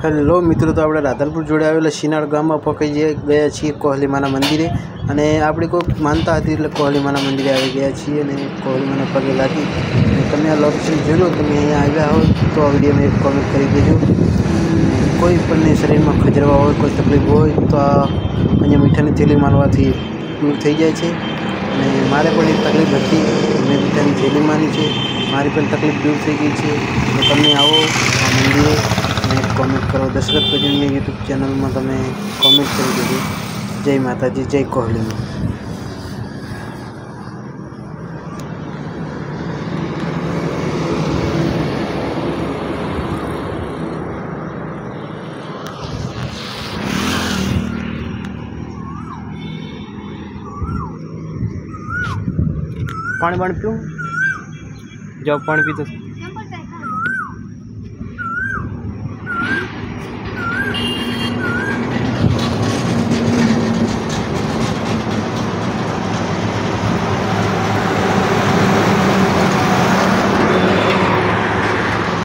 Hello મિત્રો, તો આપણે રાધનપુર જોડે આવેલા શિનાળ ગામમાં પકડી ગયા છીએ કોહલીમાના મંદિરે, અને આપણી કોઈ માનતા હતી એટલે કોહલીમાના મંદિરે આવી ગયા છીએ અને કોહલીમાના પગે લાગી. અને તમે આ લોકેશન જોઈ લો, તમે અહીંયા આવ્યા હો તો આ વિડીયોને એક કોમેન્ટ કરી દેજો. કોઈ પણને શરીરમાં ખજરવા હોય, કોઈ તકલીફ હોય તો આ અહીંયા મીઠાની થેલી મારવાથી દૂર થઈ જાય છે. અને મારે પણ એક તકલીફ હતી, મેં મીઠાની થેલી મારી છે, મારી પણ તકલીફ દૂર થઈ ગઈ છે. તો તમે આવો આ મંદિરે અને કોમેન્ટ કરો. દશરથ ભજનની યુટ્યુબ ચેનલમાં તમે કોમેન્ટ કરી દેજો. જય માતાજી, જય કોહલીમાં. પાણી પીવું? જાઓ, પાણી પીતો.